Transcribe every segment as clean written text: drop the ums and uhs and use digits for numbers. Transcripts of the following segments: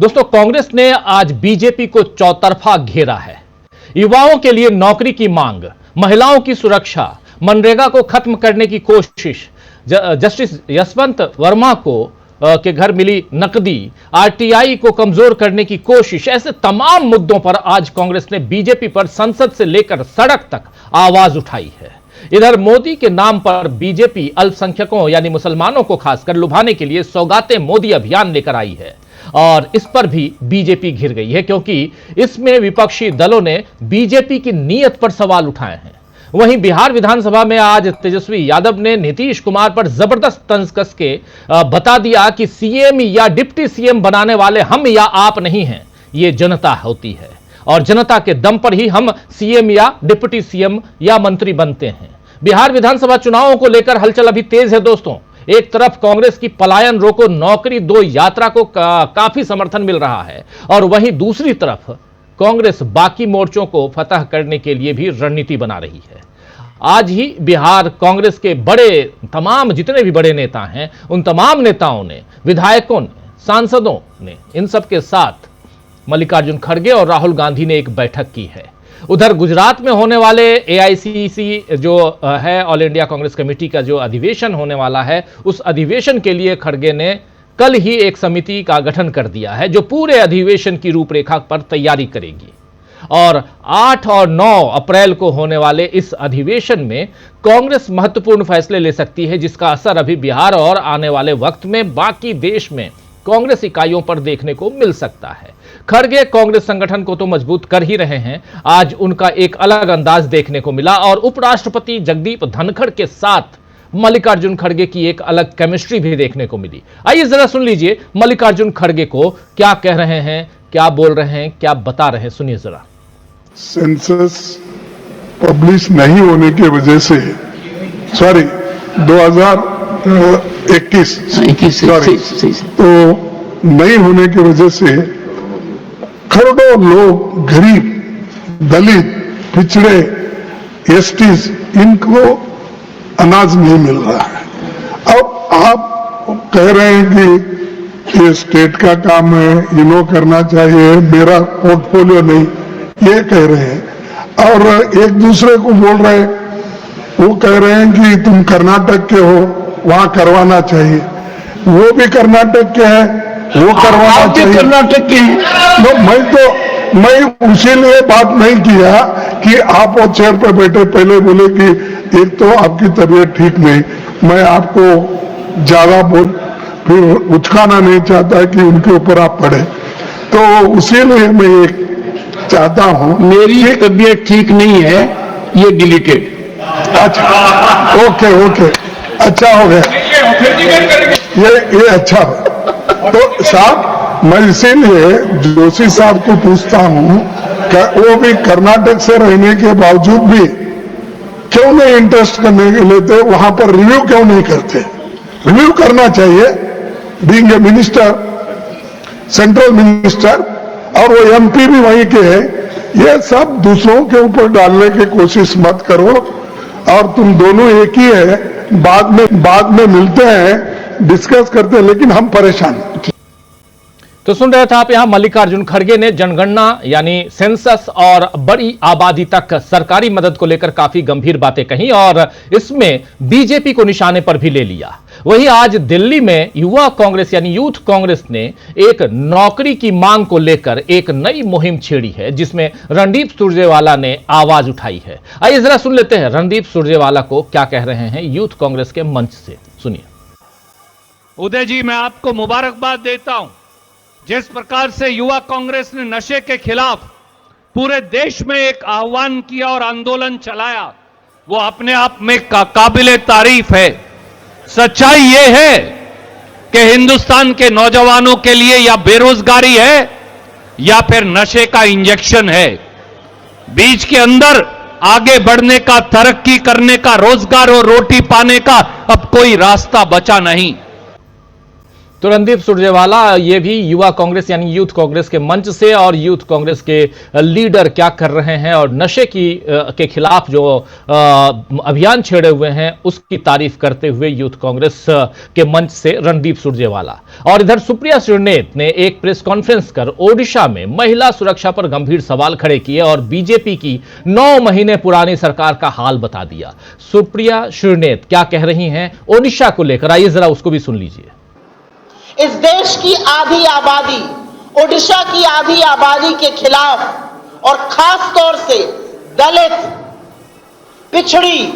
दोस्तों, कांग्रेस ने आज बीजेपी को चौतरफा घेरा है। युवाओं के लिए नौकरी की मांग, महिलाओं की सुरक्षा, मनरेगा को खत्म करने की कोशिश, जस्टिस यशवंत वर्मा के घर मिली नकदी, आरटीआई को कमजोर करने की कोशिश, ऐसे तमाम मुद्दों पर आज कांग्रेस ने बीजेपी पर संसद से लेकर सड़क तक आवाज उठाई है। इधर मोदी के नाम पर बीजेपी अल्पसंख्यकों यानी मुसलमानों को खासकर लुभाने के लिए सौगाते मोदी अभियान लेकर आई है और इस पर भी बीजेपी घिर गई है, क्योंकि इसमें विपक्षी दलों ने बीजेपी की नीयत पर सवाल उठाए हैं। वहीं बिहार विधानसभा में आज तेजस्वी यादव ने नीतीश कुमार पर जबरदस्त तंज कस के बता दिया कि सीएम या डिप्टी सीएम बनाने वाले हम या आप नहीं हैं, ये जनता होती है और जनता के दम पर ही हम सीएम या डिप्टी सीएम या मंत्री बनते हैं। बिहार विधानसभा चुनावों को लेकर हलचल अभी तेज है दोस्तों। एक तरफ कांग्रेस की पलायन रोको नौकरी दो यात्रा को काफी समर्थन मिल रहा है और वहीं दूसरी तरफ कांग्रेस बाकी मोर्चों को फतह करने के लिए भी रणनीति बना रही है। आज ही बिहार कांग्रेस के तमाम जितने भी बड़े नेता हैं, उन तमाम नेताओं ने, विधायकों ने, सांसदों ने, इन सब के साथ मल्लिकार्जुन खड़गे और राहुल गांधी ने एक बैठक की है। उधर गुजरात में होने वाले एआईसीसी जो है, ऑल इंडिया कांग्रेस कमेटी का जो अधिवेशन होने वाला है, उस अधिवेशन के लिए खड़गे ने कल ही एक समिति का गठन कर दिया है जो पूरे अधिवेशन की रूपरेखा पर तैयारी करेगी और 8 और 9 अप्रैल को होने वाले इस अधिवेशन में कांग्रेस महत्वपूर्ण फैसले ले सकती है, जिसका असर अभी बिहार और आने वाले वक्त में बाकी देश में कांग्रेस इकाइयों पर देखने को मिल सकता है। खड़गे कांग्रेस संगठन को तो मजबूत कर ही रहे हैं, आज उनका एक अलग अंदाज देखने को मिला और उपराष्ट्रपति जगदीप धनखड़ के साथ मल्लिकार्जुन खड़गे की एक अलग केमिस्ट्री भी देखने को मिली। आइए जरा सुन लीजिए मल्लिकार्जुन खड़गे को क्या कह रहे हैं, क्या बोल रहे हैं, क्या बता रहे हैं, सुनिए जरा। सेंसस पब्लिश नहीं होने की वजह से 2021 तो नहीं होने की वजह से करोड़ों लोग, गरीब, दलित, पिछड़े, एसटीज, इनको अनाज नहीं मिल रहा है। अब आप कह रहे हैं कि ये स्टेट का काम है, इन्हों करना चाहिए, मेरा पोर्टफोलियो नहीं, ये कह रहे हैं और एक दूसरे को बोल रहे हैं। वो कह रहे हैं कि तुम कर्नाटक के हो, वहां करवाना चाहिए, वो भी कर्नाटक के हैं, वो करवाना चाहिए। कर्नाटक के हैं मैं उसीलिए बात नहीं किया कि आप वो चेयर पर बैठे पहले बोले कि एक तो आपकी तबीयत ठीक नहीं, मैं आपको ज्यादा फिर उचकाना नहीं चाहता कि उनके ऊपर आप पड़े, तो उसीलिए मैं एक चाहता हूं। मेरी तबीयत ठीक नहीं है, ये डिलीटेड। अच्छा, ओके, अच्छा हो गया, ये अच्छा हो। तो साहब, मैं इसीलिए जोशी साहब को पूछता हूं कि वो भी कर्नाटक से रहने के बावजूद भी क्यों नहीं इंटरेस्ट करने के लेते, वहां पर रिव्यू क्यों नहीं करते? रिव्यू करना चाहिए, being a minister, central minister, और वो एमपी भी वहीं के हैं। ये सब दूसरों के ऊपर डालने की कोशिश मत करो और तुम दोनों एक ही है, बाद में मिलते हैं, डिस्कस करते हैं, लेकिन हम परेशान हैं। तो सुन रहे थे आप, यहां मल्लिकार्जुन खड़गे ने जनगणना यानी सेंसस और बड़ी आबादी तक सरकारी मदद को लेकर काफी गंभीर बातें कही और इसमें बीजेपी को निशाने पर भी ले लिया। वहीं आज दिल्ली में युवा कांग्रेस यानी यूथ कांग्रेस ने एक नौकरी की मांग को लेकर एक नई मुहिम छेड़ी है, जिसमें रणदीप सुरजेवाला ने आवाज उठाई है। आइए जरा सुन लेते हैं रणदीप सुरजेवाला को क्या कह रहे हैं यूथ कांग्रेस के मंच से, सुनिए। उदय जी, मैं आपको मुबारकबाद देता हूं। जिस प्रकार से युवा कांग्रेस ने नशे के खिलाफ पूरे देश में एक आह्वान किया और आंदोलन चलाया, वो अपने आप में काबिले तारीफ है। सच्चाई ये है कि हिंदुस्तान के नौजवानों के लिए या बेरोजगारी है या फिर नशे का इंजेक्शन है। बीच के अंदर आगे बढ़ने का, तरक्की करने का, रोजगार और रोटी पाने का अब कोई रास्ता बचा नहीं। तो रणदीप सुरजेवाला ये भी युवा कांग्रेस यानी यूथ कांग्रेस के मंच से और यूथ कांग्रेस के लीडर क्या कर रहे हैं और नशे के खिलाफ जो अभियान छेड़े हुए हैं उसकी तारीफ करते हुए यूथ कांग्रेस के मंच से रणदीप सुरजेवाला। और इधर सुप्रिया श्रीनेत ने एक प्रेस कॉन्फ्रेंस कर ओडिशा में महिला सुरक्षा पर गंभीर सवाल खड़े किए और बीजेपी की 9 महीने पुरानी सरकार का हाल बता दिया। सुप्रिया श्रीनेत क्या कह रही हैं ओडिशा को लेकर, आइए जरा उसको भी सुन लीजिए। इस देश की आधी आबादी, ओडिशा की आधी आबादी के खिलाफ और खास तौर से दलित, पिछड़ी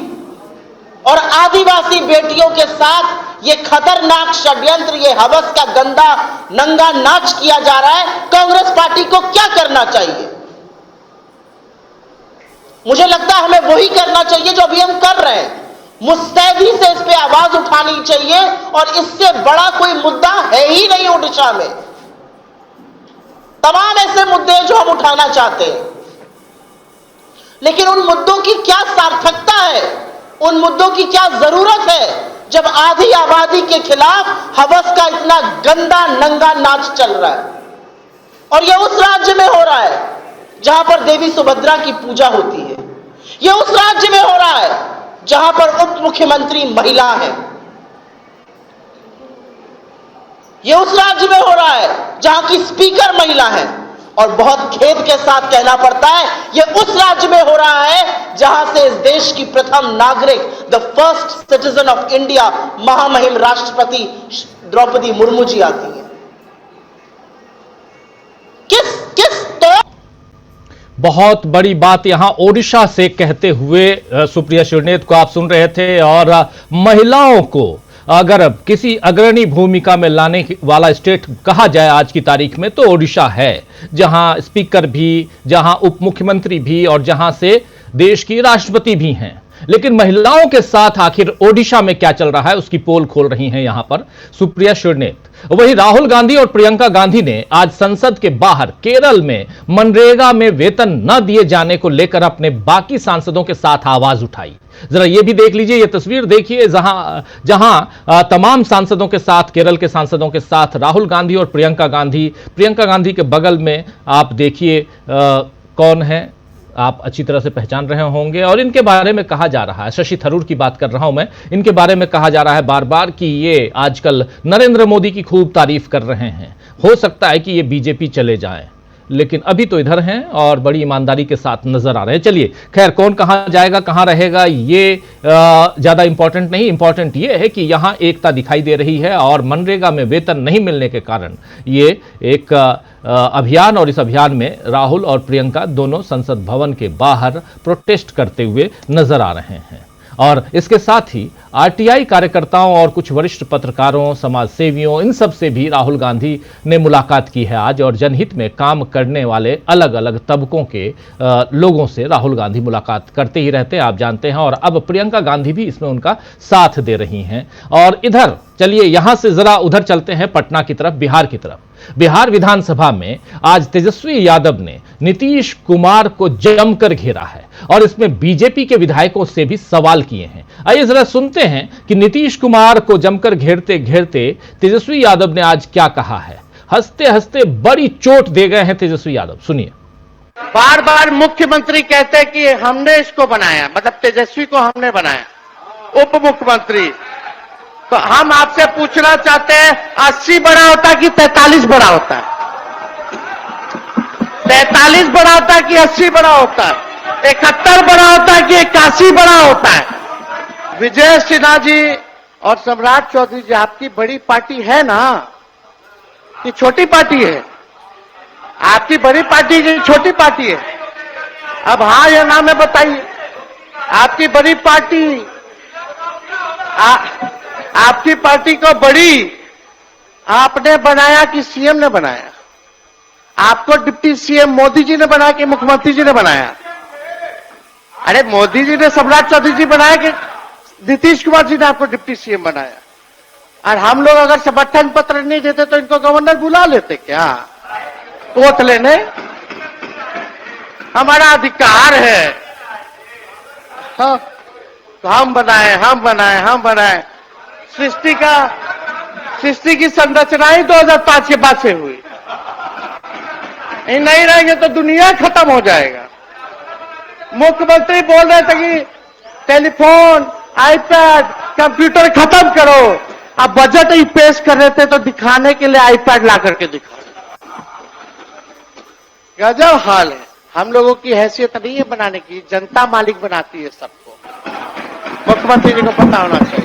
और आदिवासी बेटियों के साथ ये खतरनाक षड्यंत्र, ये हवस का गंदा नंगा नाच किया जा रहा है। कांग्रेस पार्टी को क्या करना चाहिए? मुझे लगता है हमें वही करना चाहिए जो अभी हम कर रहे हैं। मुस्तैदी से इस पे आवाज उठानी चाहिए और इससे बड़ा कोई मुद्दा है ही नहीं ओडिशा में। तमाम ऐसे मुद्दे जो हम उठाना चाहते हैं, लेकिन उन मुद्दों की क्या सार्थकता है, उन मुद्दों की क्या जरूरत है जब आधी आबादी के खिलाफ हवस का इतना गंदा नंगा नाच चल रहा है। और यह उस राज्य में हो रहा है जहां पर देवी सुभद्रा की पूजा होती है। यह उस राज्य में हो रहा है जहां पर उप मुख्यमंत्री महिला है। यह उस राज्य में हो रहा है जहां की स्पीकर महिला है। और बहुत खेद के साथ कहना पड़ता है यह उस राज्य में हो रहा है जहां से इस देश की प्रथम नागरिक, the first citizen of India, महामहिम राष्ट्रपति द्रौपदी मुर्मू जी आती है। किस तो बहुत बड़ी बात यहां ओडिशा से कहते हुए सुप्रिया श्रीनेत को आप सुन रहे थे। और महिलाओं को अगर किसी अग्रणी भूमिका में लाने वाला स्टेट कहा जाए आज की तारीख में तो ओडिशा है, जहां स्पीकर भी, जहां उप मुख्यमंत्री भी और जहां से देश की राष्ट्रपति भी हैं। लेकिन महिलाओं के साथ आखिर ओडिशा में क्या चल रहा है उसकी पोल खोल रही हैं यहां पर सुप्रिया श्रीनेत। वहीं राहुल गांधी और प्रियंका गांधी ने आज संसद के बाहर केरल में मनरेगा में वेतन न दिए जाने को लेकर अपने बाकी सांसदों के साथ आवाज उठाई। जरा ये भी देख लीजिए, ये तस्वीर देखिए जहां तमाम सांसदों के साथ, केरल के सांसदों के साथ राहुल गांधी और प्रियंका गांधी के बगल में आप देखिए कौन है, आप अच्छी तरह से पहचान रहे होंगे। और इनके बारे में कहा जा रहा है, शशि थरूर की बात कर रहा हूं मैं, इनके बारे में कहा जा रहा है बार बार कि ये आजकल नरेंद्र मोदी की खूब तारीफ कर रहे हैं। हो सकता है कि ये बीजेपी चले जाएं, लेकिन अभी तो इधर हैं और बड़ी ईमानदारी के साथ नजर आ रहे हैं। चलिए खैर, कौन कहां जाएगा कहां रहेगा ये ज्यादा इंपॉर्टेंट नहीं, इंपॉर्टेंट ये है कि यहां एकता दिखाई दे रही है और मनरेगा में वेतन नहीं मिलने के कारण ये एक अभियान, और इस अभियान में राहुल और प्रियंका दोनों संसद भवन के बाहर प्रोटेस्ट करते हुए नजर आ रहे हैं। और इसके साथ ही आरटीआई कार्यकर्ताओं और कुछ वरिष्ठ पत्रकारों, समाज सेवियों, इन सब से भी राहुल गांधी ने मुलाकात की है आज। और जनहित में काम करने वाले अलग अलग तबकों के लोगों से राहुल गांधी मुलाकात करते ही रहते हैं, आप जानते हैं। और अब प्रियंका गांधी भी इसमें उनका साथ दे रही हैं। और इधर चलिए यहां से जरा उधर चलते हैं पटना की तरफ, बिहार की तरफ। बिहार विधानसभा में आज तेजस्वी यादव ने नीतीश कुमार को जमकर घेरा है और इसमें बीजेपी के विधायकों से भी सवाल किए हैं। आइए जरा सुनते हैं कि नीतीश कुमार को जमकर घेरते घेरते तेजस्वी यादव ने आज क्या कहा है। हंसते हंसते बड़ी चोट दे गए हैं तेजस्वी यादव, सुनिए। बार बार मुख्यमंत्री कहते हैं कि हमने इसको बनाया, मतलब तेजस्वी को हमने बनाया उप मुख्यमंत्री। तो हम आपसे पूछना चाहते हैं 80 बड़ा होता है कि 43 बड़ा होता है? 43 बड़ा होता है कि 80 बड़ा होता है? 71 बड़ा होता है कि 81 बड़ा होता है? विजय सिन्हा जी और सम्राट चौधरी जी, आपकी बड़ी पार्टी है ना कि छोटी पार्टी है? आपकी बड़ी पार्टी है, छोटी पार्टी है? अब हाँ या ना में बताइए। आपकी बड़ी पार्टी, आपकी पार्टी को बड़ी आपने बनाया कि सीएम ने बनाया? आपको डिप्टी सीएम मोदी जी ने बनाया कि मुख्यमंत्री जी ने बनाया? अरे मोदी जी ने सम्राट चौधरी जी बनाया कि नीतीश कुमार जी ने आपको डिप्टी सीएम बनाया? और हम लोग अगर समर्थन पत्र नहीं देते तो इनको गवर्नर बुला लेते क्या वोट लेने? हमारा अधिकार है। हाँ, तो हम बनाए। सृष्टि का सृष्टि की संरचना ही 2005 के बाद से हुई। नहीं रहेंगे तो दुनिया खत्म हो जाएगा। मुख्यमंत्री बोल रहे थे कि टेलीफोन, आईपैड, कंप्यूटर खत्म करो। अब बजट ही पेश कर रहे थे तो दिखाने के लिए आईपैड ला करके दिखा। गजब हाल है। हम लोगों की हैसियत नहीं है बनाने की, जनता मालिक बनाती है सबको। मुख्यमंत्री जी को पता होना चाहिए।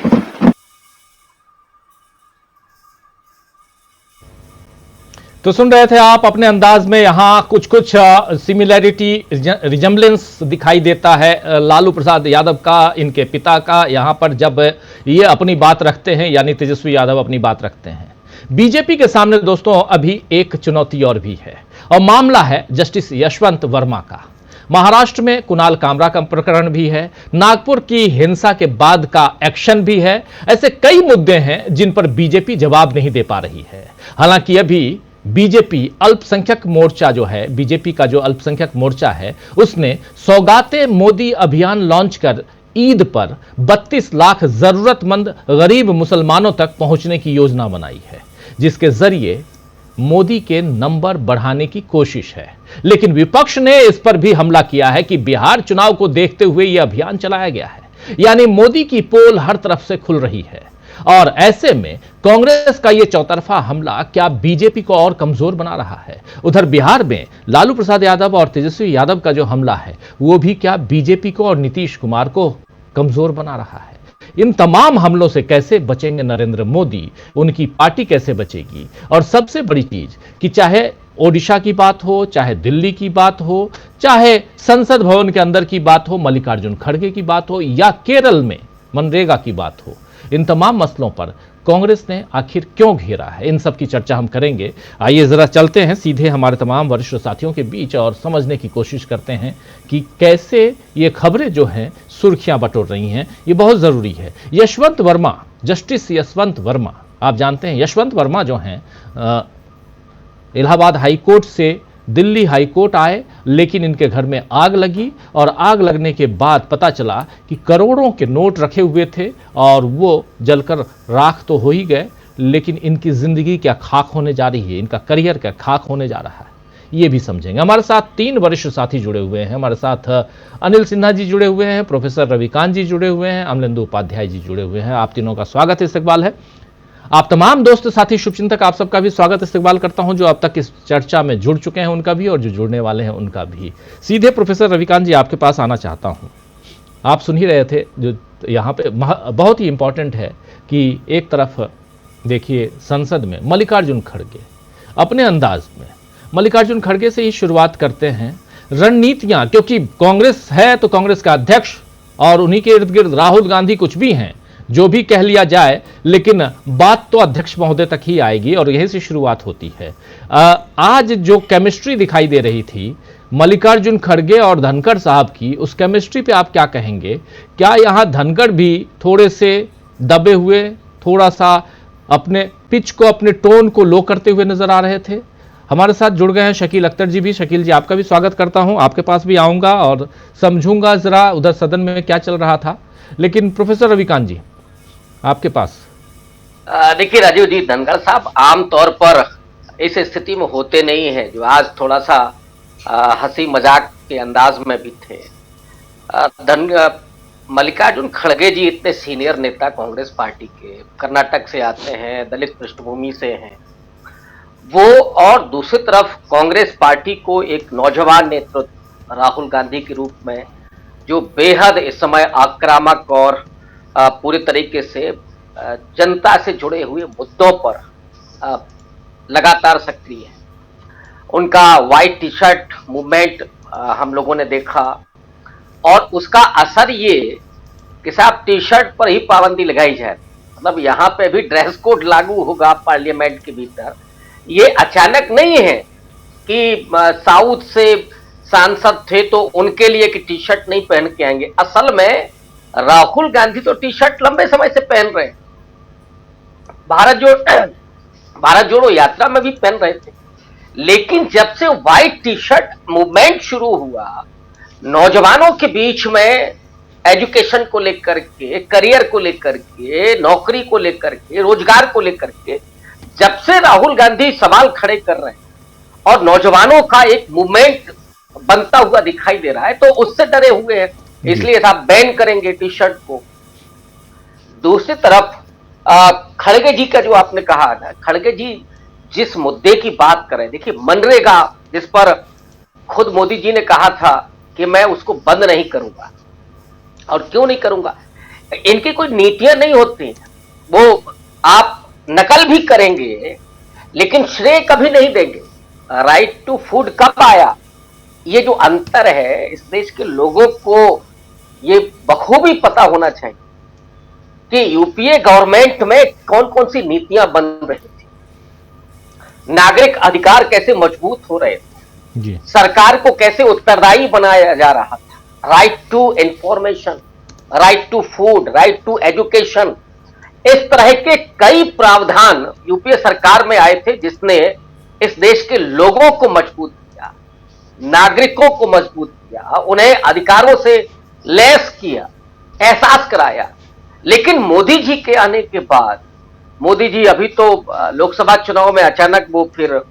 तो सुन रहे थे आप अपने अंदाज में, यहां कुछ कुछ सिमिलैरिटी, रिजेम्बलेंस दिखाई देता है लालू प्रसाद यादव का, इनके पिता का। यहां पर जब ये अपनी बात रखते हैं, यानी तेजस्वी यादव अपनी बात रखते हैं। बीजेपी के सामने दोस्तों अभी एक चुनौती और भी है, और मामला है जस्टिस यशवंत वर्मा का। महाराष्ट्र में कुणाल कामरा का प्रकरण भी है, नागपुर की हिंसा के बाद का एक्शन भी है। ऐसे कई मुद्दे हैं जिन पर बीजेपी जवाब नहीं दे पा रही है। हालांकि अभी बीजेपी अल्पसंख्यक मोर्चा जो है, बीजेपी का जो अल्पसंख्यक मोर्चा है, उसने सौगाते मोदी अभियान लॉन्च कर ईद पर 32 लाख जरूरतमंद गरीब मुसलमानों तक पहुंचने की योजना बनाई है, जिसके जरिए मोदी के नंबर बढ़ाने की कोशिश है। लेकिन विपक्ष ने इस पर भी हमला किया है कि बिहार चुनाव को देखते हुए यह अभियान चलाया गया है, यानी मोदी की पोल हर तरफ से खुल रही है। और ऐसे में कांग्रेस का यह चौतरफा हमला क्या बीजेपी को और कमजोर बना रहा है? उधर बिहार में लालू प्रसाद यादव और तेजस्वी यादव का जो हमला है, वो भी क्या बीजेपी को और नीतीश कुमार को कमजोर बना रहा है? इन तमाम हमलों से कैसे बचेंगे नरेंद्र मोदी, उनकी पार्टी कैसे बचेगी? और सबसे बड़ी चीज कि चाहे ओडिशा की बात हो, चाहे दिल्ली की बात हो, चाहे संसद भवन के अंदर की बात हो, मल्लिकार्जुन खड़गे की बात हो, या केरल में मनरेगा की बात हो, इन तमाम मसलों पर कांग्रेस ने आखिर क्यों घेरा है, इन सब की चर्चा हम करेंगे। आइए जरा चलते हैं सीधे हमारे तमाम वरिष्ठ साथियों के बीच और समझने की कोशिश करते हैं कि कैसे ये खबरें जो हैं सुर्खियां बटोर रही हैं। ये बहुत जरूरी है। यशवंत वर्मा, जस्टिस यशवंत वर्मा, आप जानते हैं यशवंत वर्मा जो हैं इलाहाबाद हाईकोर्ट से दिल्ली हाईकोर्ट आए, लेकिन इनके घर में आग लगी और आग लगने के बाद पता चला कि करोड़ों के नोट रखे हुए थे और वो जलकर राख तो हो ही गए, लेकिन इनकी जिंदगी क्या खाक होने जा रही है, इनका करियर क्या खाक होने जा रहा है, ये भी समझेंगे। हमारे साथ 3 वरिष्ठ साथी जुड़े हुए हैं। हमारे साथ अनिल सिन्हा जी जुड़े हुए हैं, प्रोफेसर रविकांत जी जुड़े हुए हैं, अमलेंदु उपाध्याय जी जुड़े हुए हैं। आप तीनों का स्वागत इस्तकबाल है। आप तमाम दोस्त साथी शुभचिंतक, आप सबका भी स्वागत इस्तकबाल करता हूं, जो अब तक इस चर्चा में जुड़ चुके हैं उनका भी, और जो जुड़ने वाले हैं उनका भी। सीधे प्रोफेसर रविकांत जी आपके पास आना चाहता हूं। आप सुन ही रहे थे, जो यहाँ पे बहुत ही इंपॉर्टेंट है कि एक तरफ देखिए संसद में मल्लिकार्जुन खड़गे अपने अंदाज में, मल्लिकार्जुन खड़गे से ही शुरुआत करते हैं। रणनीतियां, क्योंकि कांग्रेस है तो कांग्रेस का अध्यक्ष और उन्हीं के इर्द गिर्द राहुल गांधी कुछ भी हैं, जो भी कह लिया जाए, लेकिन बात तो अध्यक्ष महोदय तक ही आएगी और यहीं से शुरुआत होती है। आज जो केमिस्ट्री दिखाई दे रही थी मल्लिकार्जुन खड़गे और धनखड़ साहब की, उस केमिस्ट्री पे आप क्या कहेंगे? क्या यहां धनखड़ भी थोड़े से दबे हुए, थोड़ा सा अपने पिच को, अपने टोन को लो करते हुए नजर आ रहे थे? हमारे साथ जुड़ गए हैं शकील अख्तर जी भी। शकील जी, आपका भी स्वागत करता हूं। आपके पास भी आऊंगा और समझूंगा जरा उधर सदन में क्या चल रहा था। लेकिन प्रोफेसर रविकांत जी, आपके पास। देखिए राजीव जी, धनखड़ साहब आमतौर पर इस स्थिति में होते नहीं हैं, जो आज थोड़ा सा हंसी मजाक के अंदाज में भी थे। मल्लिकार्जुन खड़गे जी इतने सीनियर नेता कांग्रेस पार्टी के, कर्नाटक से आते हैं, दलित पृष्ठभूमि से हैं वो, और दूसरी तरफ कांग्रेस पार्टी को एक नौजवान नेतृत्व राहुल गांधी के रूप में, जो बेहद इस समय आक्रामक और पूरे तरीके से जनता से जुड़े हुए मुद्दों पर लगातार सक्रिय है। उनका व्हाइट टी शर्ट मूवमेंट हम लोगों ने देखा, और उसका असर ये कि साहब टी शर्ट पर ही पाबंदी लगाई जाए, मतलब यहाँ पे भी ड्रेस कोड लागू होगा पार्लियामेंट के भीतर। ये अचानक नहीं है कि साउथ से सांसद थे तो उनके लिए कि टी शर्ट नहीं पहन के आएंगे। असल में राहुल गांधी तो टी शर्ट लंबे समय से पहन रहे हैं, भारत जोड़ो यात्रा में भी पहन रहे थे, लेकिन जब से व्हाइट टी शर्ट मूवमेंट शुरू हुआ, नौजवानों के बीच में एजुकेशन को लेकर के, करियर को लेकर के, नौकरी को लेकर के, रोजगार को लेकर के जब से राहुल गांधी सवाल खड़े कर रहे हैं और नौजवानों का एक मूवमेंट बनता हुआ दिखाई दे रहा है, तो उससे डरे हुए हैं, इसलिए साहब बैन करेंगे टी शर्ट को। दूसरी तरफ खड़गे जी का जो आपने कहा ना, खड़गे जी जिस मुद्दे की बात करें, देखिए मनरेगा जिस पर खुद मोदी जी ने कहा था कि मैं उसको बंद नहीं करूंगा, और क्यों नहीं करूंगा, इनकी कोई नीतियां नहीं होती, वो आप नकल भी करेंगे लेकिन श्रेय कभी नहीं देंगे। राइट टू फूड कब आया, ये जो अंतर है इस देश के लोगों को ये बखूबी पता होना चाहिए कि यूपीए गवर्नमेंट में कौन कौन सी नीतियां बन रही थी, नागरिक अधिकार कैसे मजबूत हो रहे थे जी। सरकार को कैसे उत्तरदायी बनाया जा रहा था, right to information, right to food, right to education, इस तरह के कई प्रावधान यूपीए सरकार में आए थे जिसने इस देश के लोगों को मजबूत किया, नागरिकों को मजबूत किया, उन्हें अधिकारों से लैस किया, एहसास कराया। लेकिन मोदी जी के आने के बाद, मोदी जी अभी तो लोकसभा चुनाव में अचानक वो फिर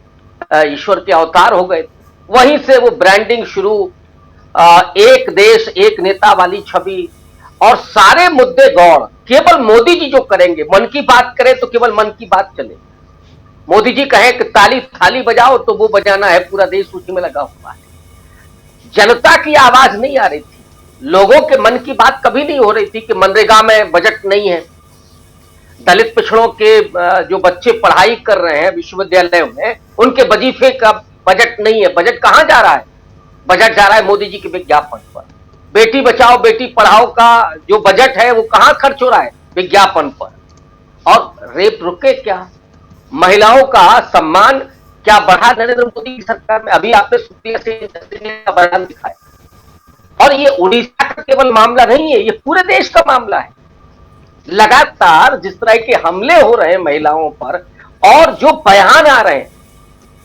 ईश्वर के अवतार हो गए, वहीं से वो ब्रांडिंग शुरू, एक देश एक नेता वाली छवि, और सारे मुद्दे गौर केवल मोदी जी जो करेंगे, मन की बात करें तो केवल मन की बात चले, मोदी जी कहें कि ताली थाली बजाओ तो वो बजाना है, पूरा देश उसी में लगा हुआ है। जनता की आवाज नहीं आ रही थी, लोगों के मन की बात कभी नहीं हो रही थी कि मनरेगा में बजट नहीं है, दलित पिछड़ों के जो बच्चे पढ़ाई कर रहे हैं विश्वविद्यालयों में उनके वजीफे का बजट नहीं है। बजट कहां जा रहा है, बजट जा रहा है मोदी जी के विज्ञापन पर। बेटी बचाओ बेटी पढ़ाओ का जो बजट है वो कहां खर्च हो रहा है, विज्ञापन पर। और रेप रुके क्या, महिलाओं का सम्मान क्या बढ़ा नरेंद्र मोदी की सरकार में, अभी आपने सुप्रिया सिंह का बयान दिखाया। और ये उड़ीसा का केवल मामला नहीं है, ये पूरे देश का मामला है। लगातार जिस तरह के हमले हो रहे हैं महिलाओं पर और जो बयान आ रहे हैं,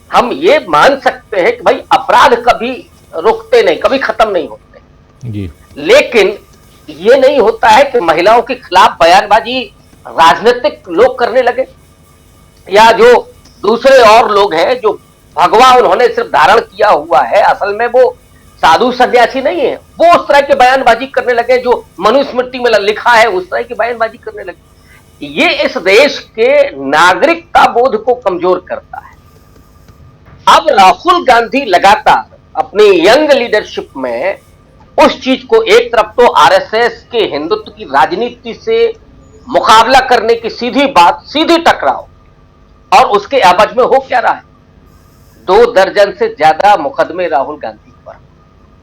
हम ये मान सकते हैं कि भाई अपराध कभी रुकते नहीं, कभी खत्म नहीं होते जी। लेकिन ये नहीं होता है कि महिलाओं के खिलाफ बयानबाजी राजनीतिक लोग करने लगे, या जो दूसरे और लोग हैं जो भगवा उन्होंने सिर्फ धारण किया हुआ है, असल में वो साधु सन्यासी नहीं है, वो उस तरह के बयानबाजी करने लगे जो मनुस्मृति में लिखा है, उस तरह की बयानबाजी करने लगे। ये इस देश के नागरिकता बोध को कमजोर करता है। अब राहुल गांधी लगातार अपनी यंग लीडरशिप में उस चीज को, एक तरफ तो आरएसएस के हिंदुत्व की राजनीति से मुकाबला करने की सीधी बात, सीधी टकराव, और उसके एवज में हो क्या रहा है, 2 दर्जन से ज्यादा मुकदमे राहुल गांधी पर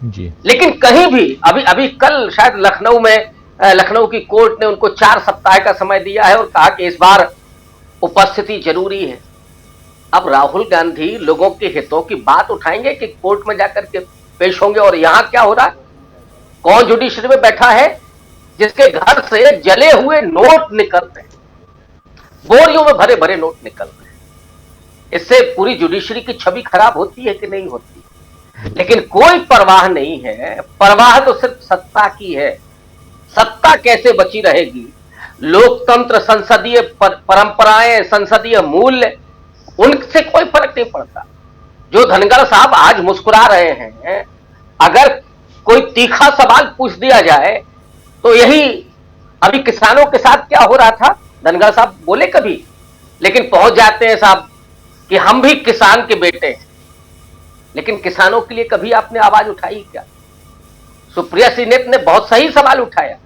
जी। लेकिन कहीं भी अभी कल शायद लखनऊ की कोर्ट ने उनको 4 सप्ताह का समय दिया है और कहा कि इस बार उपस्थिति जरूरी है। अब राहुल गांधी लोगों के हितों की बात उठाएंगे कि कोर्ट में जाकर के पेश होंगे, और यहां क्या हो रहा है, कौन जुडिशरी में बैठा है जिसके घर से जले हुए नोट निकलते हैं, बोरियों में भरे भरे नोट निकलते हैं। इससे पूरी जुडिशरी की छवि खराब होती है कि नहीं होती, लेकिन कोई परवाह नहीं है। परवाह तो सिर्फ सत्ता की है, सत्ता कैसे बची रहेगी, लोकतंत्र, संसदीय परंपराएं, संसदीय मूल्य, उनसे कोई फर्क नहीं पड़ता। जो धनगर साहब आज मुस्कुरा रहे हैं, अगर कोई तीखा सवाल पूछ दिया जाए तो यही अभी किसानों के साथ क्या हो रहा था, धनगर साहब बोले कभी, लेकिन पहुंच जाते हैं साहब कि हम भी किसान के बेटे हैं। लेकिन किसानों के लिए कभी आपने आवाज उठाई क्या? सुप्रिया सिंह ने बहुत सही सवाल उठाया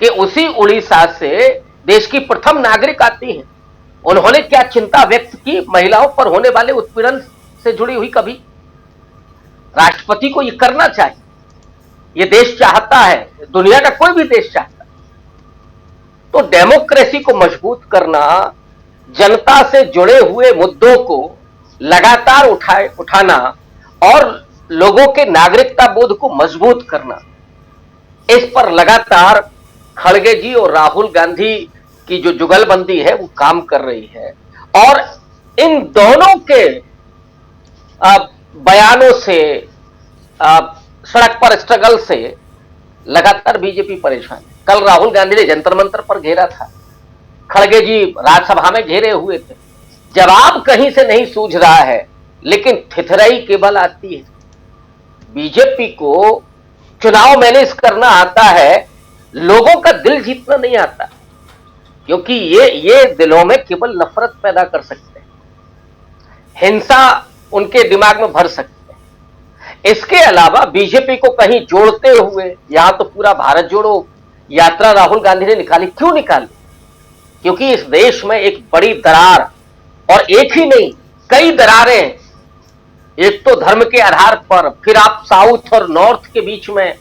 कि उसी उड़ीसा से देश की प्रथम नागरिक आती हैं, उन्होंने क्या चिंता व्यक्त की महिलाओं पर होने वाले उत्पीड़न से जुड़ी हुई कभी? राष्ट्रपति को यह करना चाहिए, यह देश चाहता है, दुनिया का कोई भी देश चाहता है। तो डेमोक्रेसी को मजबूत करना, जनता से जुड़े हुए मुद्दों को लगातार उठाना और लोगों के नागरिकता बोध को मजबूत करना, इस पर लगातार खड़गे जी और राहुल गांधी की जो जुगलबंदी है वो काम कर रही है। और इन दोनों के बयानों से, सड़क पर स्ट्रगल से लगातार बीजेपी परेशान है। कल राहुल गांधी ने जंतर मंतर पर घेरा था, खड़गे जी राज्यसभा में घेरे हुए थे। जवाब कहीं से नहीं सूझ रहा है, लेकिन थिथराई केवल आती है। बीजेपी को चुनाव मैनेज करना आता है, लोगों का दिल जीतना नहीं आता, क्योंकि ये दिलों में केवल नफरत पैदा कर सकते हैं, हिंसा उनके दिमाग में भर सकते हैं। इसके अलावा बीजेपी को कहीं जोड़ते हुए यहां तो पूरा भारत जोड़ो यात्रा राहुल गांधी ने निकाली। क्यों निकाली? क्योंकि इस देश में एक बड़ी दरार, और एक ही नहीं कई दरारें, एक तो धर्म के आधार पर, फिर आप साउथ और नॉर्थ के बीच में,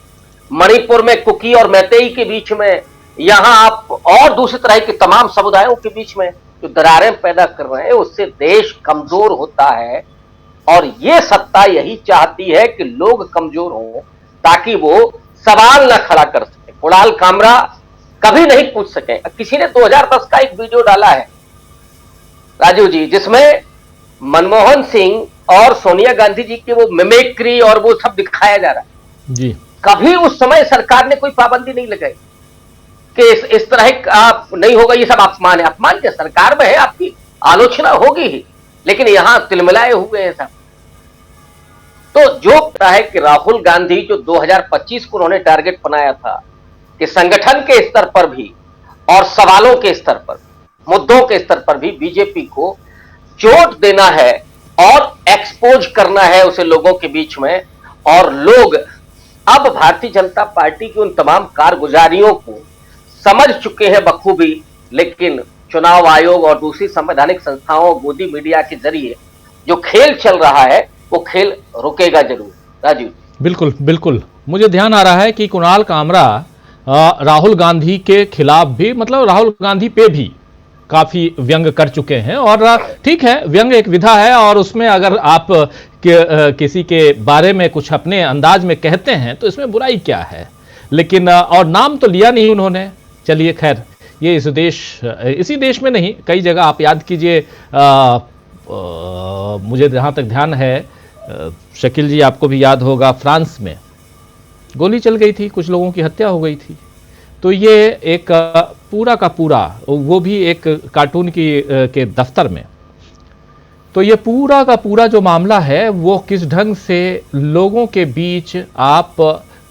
मणिपुर में कुकी और मैतेई के बीच में, यहां आप और दूसरी तरह के तमाम समुदायों के बीच में जो दरारें पैदा कर रहे हैं, उससे देश कमजोर होता है। और ये सत्ता यही चाहती है कि लोग कमजोर हों ताकि वो सवाल न खड़ा कर सके, कुणाल कामरा कभी नहीं पूछ सके। किसी ने 2010 का एक वीडियो डाला है राजीव जी, जिसमें मनमोहन सिंह और सोनिया गांधी जी की वो मिमिक्री और वो सब दिखाया जा रहा है जी। कभी उस समय सरकार ने कोई पाबंदी नहीं लगाई कि इस तरह का नहीं होगा, ये सब अपमान है। अपमान क्या, सरकार में है, आपकी आलोचना होगी ही, लेकिन यहां तिलमिलाए हुए हैं सब। तो जो है कि राहुल गांधी जो 2025 को उन्होंने टारगेट बनाया था कि संगठन के स्तर पर भी और सवालों के स्तर पर, मुद्दों के स्तर पर भी बीजेपी को चोट देना है और एक्सपोज करना है उसे लोगों के बीच में। और लोग अब भारतीय जनता पार्टी की उन तमाम कारगुजारियों को समझ चुके हैं बखूबी, लेकिन चुनाव आयोग और दूसरी संवैधानिक संस्थाओं, मोदी मीडिया के जरिए जो खेल चल रहा है वो खेल रुकेगा जरूर। राजीव, बिल्कुल बिल्कुल, मुझे ध्यान आ रहा है कि कुणाल कामरा राहुल गांधी के खिलाफ भी, मतलब राहुल गांधी पे भी काफी व्यंग कर चुके हैं। और ठीक है, व्यंग एक विधा है, और उसमें अगर आप किसी के बारे में कुछ अपने अंदाज में कहते हैं तो इसमें बुराई क्या है। लेकिन और नाम तो लिया नहीं उन्होंने। चलिए खैर, ये इसी देश में नहीं, कई जगह आप याद कीजिए, मुझे जहां तक ध्यान है, शकील जी आपको भी याद होगा, फ्रांस में गोली चल गई थी, कुछ लोगों की हत्या हो गई थी। तो ये एक पूरा का पूरा, वो भी एक कार्टून के दफ्तर में, तो ये पूरा का पूरा जो मामला है वो किस ढंग से लोगों के बीच आप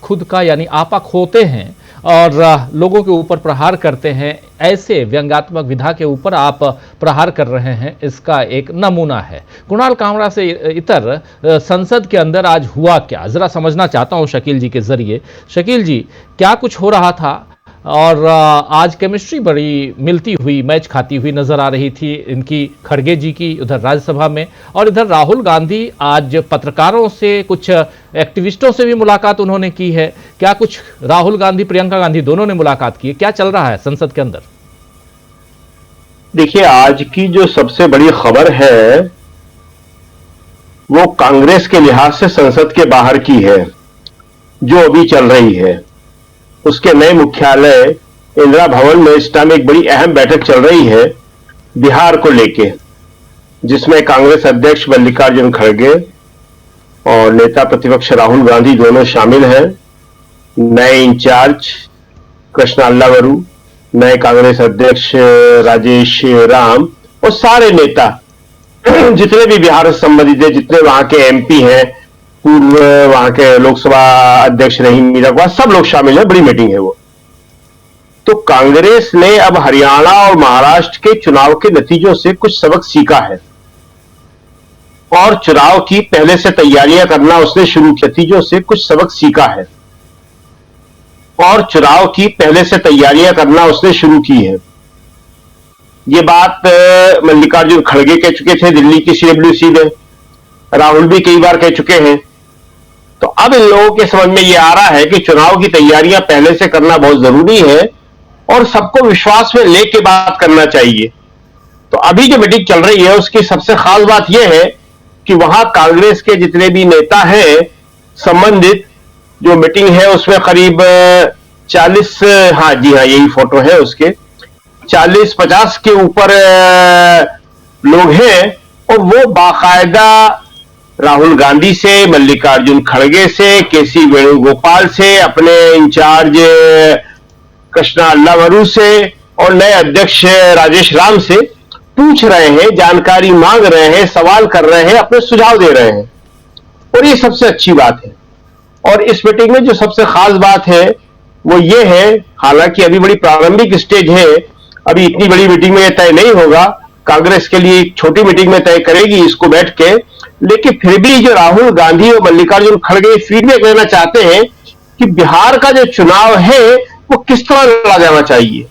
खुद का यानी आपा खोते हैं और लोगों के ऊपर प्रहार करते हैं, ऐसे व्यंग्यात्मक विधा के ऊपर आप प्रहार कर रहे हैं, इसका एक नमूना है। कुणाल कामरा से इतर संसद के अंदर आज हुआ क्या, जरा समझना चाहता हूं शकील जी के जरिए। शकील जी, क्या कुछ हो रहा था? और आज केमिस्ट्री बड़ी मिलती हुई, मैच खाती हुई नजर आ रही थी इनकी, खड़गे जी की उधर राज्यसभा में, और इधर राहुल गांधी आज पत्रकारों से, कुछ एक्टिविस्टों से भी मुलाकात उन्होंने की है। क्या कुछ राहुल गांधी, प्रियंका गांधी दोनों ने मुलाकात की है? क्या चल रहा है संसद के अंदर? देखिए, आज की जो सबसे बड़ी खबर है वो कांग्रेस के लिहाज से संसद के बाहर की है, जो अभी चल रही है। उसके नए मुख्यालय इंदिरा भवन में इस टाइम एक बड़ी अहम बैठक चल रही है बिहार को लेके, जिसमें कांग्रेस अध्यक्ष मल्लिकार्जुन खड़गे और नेता प्रतिपक्ष राहुल गांधी दोनों शामिल हैं। नए इंचार्ज कृष्णा अल्लावरू, नए कांग्रेस अध्यक्ष राजेश राम और सारे नेता जितने भी बिहार से संबंधित है, जितने वहां के एमपी हैं, पूर्व वहां के लोकसभा अध्यक्ष रही मीरा कुमार, सब लोग शामिल हैं। बड़ी मीटिंग है वो। तो कांग्रेस ने अब हरियाणा और महाराष्ट्र के चुनाव के नतीजों से कुछ सबक सीखा है और चुनाव की पहले से तैयारियां करना उसने शुरू की। नतीजों से कुछ सबक सीखा है और चुनाव की पहले से तैयारियां करना उसने शुरू की है। ये बात मल्लिकार्जुन खड़गे कह चुके थे दिल्ली की सीडब्ल्यूसी में, राहुल भी कई बार कह चुके हैं। तो अब इन लोगों के समझ में ये आ रहा है कि चुनाव की तैयारियां पहले से करना बहुत जरूरी है और सबको विश्वास में लेके बात करना चाहिए। तो अभी जो मीटिंग चल रही है उसकी सबसे खास बात यह है कि वहां कांग्रेस के जितने भी नेता हैं संबंधित, जो मीटिंग है उसमें करीब 40, हाँ जी हाँ यही फोटो है उसके, 40-50 के ऊपर लोग हैं और वो बाकायदा राहुल गांधी से, मल्लिकार्जुन खड़गे से, केसी वेणुगोपाल से, अपने इंचार्ज कृष्णा अल्लावरू से और नए अध्यक्ष राजेश राम से पूछ रहे हैं, जानकारी मांग रहे हैं, सवाल कर रहे हैं, अपने सुझाव दे रहे हैं। और ये सबसे अच्छी बात है। और इस मीटिंग में जो सबसे खास बात है वो ये है, हालांकि अभी बड़ी प्रारंभिक स्टेज है, अभी इतनी बड़ी मीटिंग में तय नहीं होगा, कांग्रेस के लिए एक छोटी मीटिंग में तय करेगी इसको बैठ के, लेकिन फिर भी जो राहुल गांधी और मल्लिकार्जुन खड़गे फीडबैक लेना चाहते हैं कि बिहार का जो चुनाव है वो किस तरह लड़ा जाना चाहिए,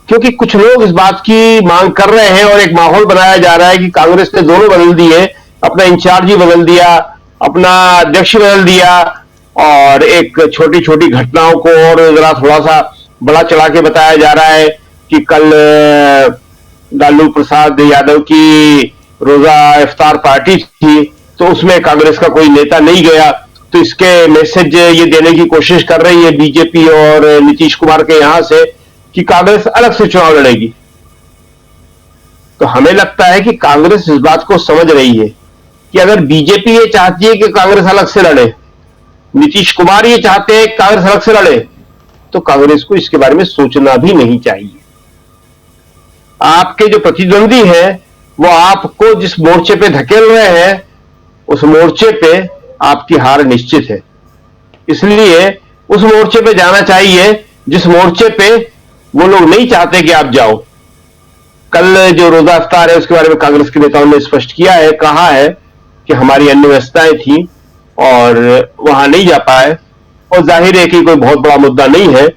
क्योंकि कुछ लोग इस बात की मांग कर रहे हैं और एक माहौल बनाया जा रहा है कि कांग्रेस ने दोनों बदल दिए, अपना इंचार्ज ही बदल दिया, अपना अध्यक्ष बदल दिया, और एक छोटी छोटी घटनाओं को और जरा थोड़ा सा बड़ा चढ़ा के बताया जा रहा है कि कल लालू प्रसाद यादव की रोजा इफ्तार पार्टी थी तो उसमें कांग्रेस का कोई नेता नहीं गया, तो इसके मैसेज ये देने की कोशिश कर रही है बीजेपी और नीतीश कुमार के यहां से कि कांग्रेस अलग से चुनाव लड़ेगी। तो हमें लगता है कि कांग्रेस इस बात को समझ रही है कि अगर बीजेपी ये चाहती है कि कांग्रेस अलग से लड़े, नीतीश कुमार ये चाहते हैं कि कांग्रेस अलग से लड़े, तो कांग्रेस को इसके बारे में सोचना भी नहीं चाहिए। आपके जो प्रतिद्वंदी हैं वो आपको जिस मोर्चे पे धकेल रहे हैं उस मोर्चे पे आपकी हार निश्चित है, इसलिए उस मोर्चे पे जाना चाहिए जिस मोर्चे पे वो लोग नहीं चाहते कि आप जाओ। कल जो रोजा इफ्तार है उसके बारे में कांग्रेस के नेताओं ने स्पष्ट किया है, कहा है कि हमारी अन्य व्यवस्थाएं थी और वहां नहीं जा पाए, और जाहिर है कि कोई बहुत बड़ा मुद्दा नहीं है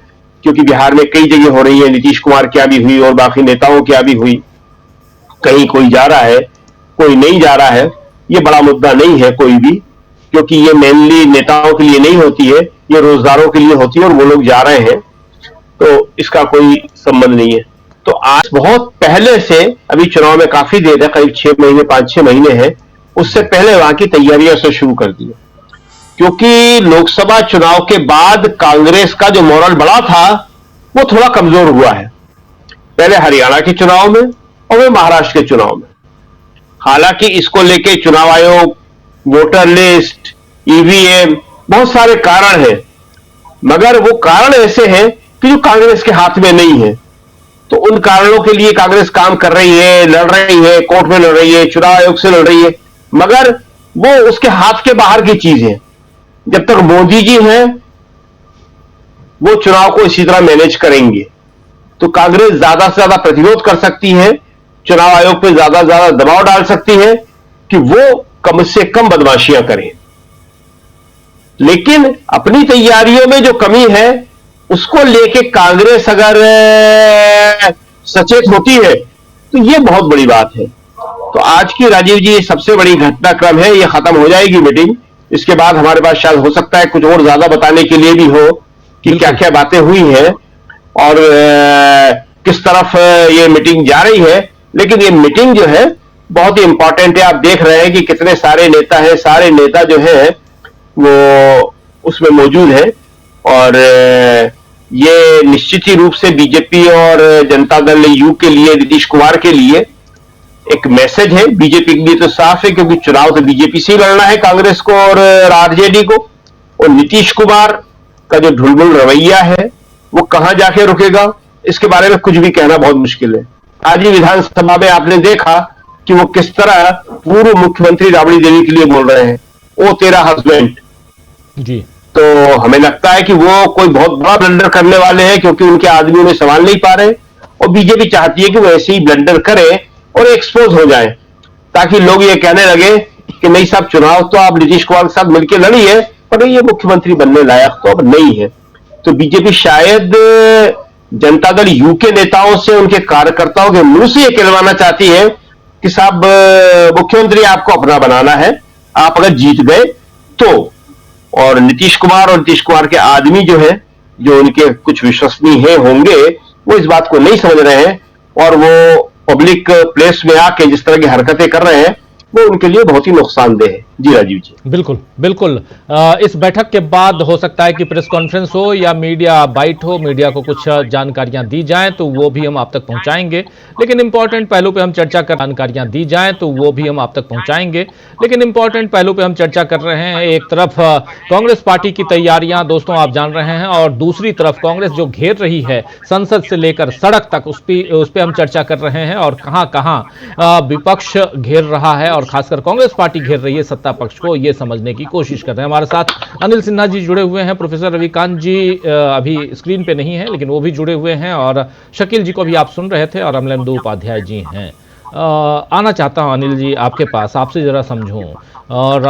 क्योंकि बिहार में कई जगह हो रही है, नीतीश कुमार क्या भी हुई और बाकी नेताओं क्या भी हुई, कहीं कोई जा रहा है कोई नहीं जा रहा है, ये बड़ा मुद्दा नहीं है कोई भी, क्योंकि ये मेनली नेताओं के लिए नहीं होती है, ये रोजगारों के लिए होती है और वो लोग जा रहे हैं, तो इसका कोई संबंध नहीं है। तो आज बहुत पहले से, अभी चुनाव में काफी देर है, करीब 6 महीने 5-6 महीने हैं, उससे पहले वहां की तैयारियां से शुरू कर दी, क्योंकि लोकसभा चुनाव के बाद कांग्रेस का जो मोरल बढ़ा था वो थोड़ा कमजोर हुआ है, पहले हरियाणा के चुनाव में और फिर महाराष्ट्र के चुनाव में। हालांकि इसको लेके चुनाव आयोग, वोटर लिस्ट, ईवीएम, बहुत सारे कारण हैं, मगर वो कारण ऐसे हैं कि जो कांग्रेस के हाथ में नहीं है, तो उन कारणों के लिए कांग्रेस काम कर रही है, लड़ रही है, कोर्ट में लड़ रही है, चुनाव आयोग से लड़ रही है, मगर वो उसके हाथ के बाहर की चीज है। जब तक मोदी जी हैं वो चुनाव को इसी तरह मैनेज करेंगे, तो कांग्रेस ज्यादा से ज्यादा प्रतिरोध कर सकती है, चुनाव आयोग पे ज्यादा से ज्यादा दबाव डाल सकती है कि वो कम से कम बदमाशियां करें, लेकिन अपनी तैयारियों में जो कमी है उसको लेके कांग्रेस अगर सचेत होती है तो ये बहुत बड़ी बात है। तो आज की राजीव जी सबसे बड़ी घटनाक्रम है, ये खत्म हो जाएगी मीटिंग, इसके बाद हमारे पास शायद हो सकता है कुछ और ज्यादा बताने के लिए भी हो कि क्या क्या बातें हुई हैं और किस तरफ ये मीटिंग जा रही है। लेकिन ये मीटिंग जो है बहुत ही इंपॉर्टेंट है। आप देख रहे हैं कि कितने सारे नेता हैं, सारे नेता जो है वो उसमें मौजूद है, और ये निश्चित ही रूप से बीजेपी और जनता दल यू के लिए, नीतीश कुमार के लिए एक मैसेज है। बीजेपी के लिए तो साफ है क्योंकि चुनाव तो बीजेपी से ही लड़ना है, कांग्रेस को और आरजेडी को, और नीतीश कुमार का जो ढुलमुल रवैया है वो कहां जाके रुकेगा इसके बारे में कुछ भी कहना बहुत मुश्किल है। आज ही विधानसभा में आपने देखा कि वो किस तरह पूर्व मुख्यमंत्री राबड़ी देवी के लिए बोल रहे हैं, ओ तेरा हस्बैंड जी। तो हमें लगता है कि वो कोई बहुत बड़ा ब्लंडर करने वाले हैं क्योंकि उनके आदमी उन्हें संभाल नहीं पा रहे, और बीजेपी चाहती है कि वो ऐसे ही ब्लंडर करे और एक्सपोज हो जाए ताकि लोग ये कहने लगे कि नहीं साहब, चुनाव तो आप नीतीश कुमार के साथ मिलकर लड़ी है पर ये मुख्यमंत्री बनने लायक तो अब नहीं है। तो बीजेपी शायद जनता दल यू के नेताओं से, उनके कार्यकर्ताओं के मुंह से ये कहलवाना चाहती है कि साहब मुख्यमंत्री आपको अपना बनाना है, आप अगर जीत गए तो। और नीतीश कुमार और नीतीश कुमार के आदमी जो है, जो उनके कुछ विश्वसनीय होंगे, वो इस बात को नहीं समझ रहे हैं और वो पब्लिक प्लेस में आके जिस तरह की हरकतें कर रहे हैं वो उनके लिए बहुत ही नुकसानदेह है। जी राजीव जी। बिल्कुल बिल्कुल। इस बैठक के बाद हो सकता है कि प्रेस कॉन्फ्रेंस हो या मीडिया बाइट हो, मीडिया को कुछ जानकारियां दी जाएं तो वो भी हम आप तक पहुंचाएंगे। लेकिन इंपॉर्टेंट पहलू पे हम चर्चा कर जानकारियां दी जाएं तो वो भी हम आप तक पहुंचाएंगे। लेकिन इंपॉर्टेंट पहलू पे हम चर्चा कर रहे हैं। एक तरफ कांग्रेस पार्टी की तैयारियां दोस्तों आप जान रहे हैं, और दूसरी तरफ कांग्रेस जो घेर रही है संसद से लेकर सड़क तक, उस पे हम चर्चा कर रहे हैं। और कहां कहां विपक्ष घेर रहा है और खासकर कांग्रेस पार्टी घेर रही है सत्ता पक्ष को, ये समझने की कोशिश कर रहे हैं। हमारे साथ अनिल सिन्हा जी जुड़े हुए हैं, प्रोफेसर रविकांत जी अभी स्क्रीन पे नहीं है लेकिन वो भी जुड़े हुए हैं, और शकील जी को भी आप सुन रहे थे, और अमलेंदु उपाध्याय जी हैं। आना चाहता हूं अनिल जी आपके पास, आपसे जरा समझूं। और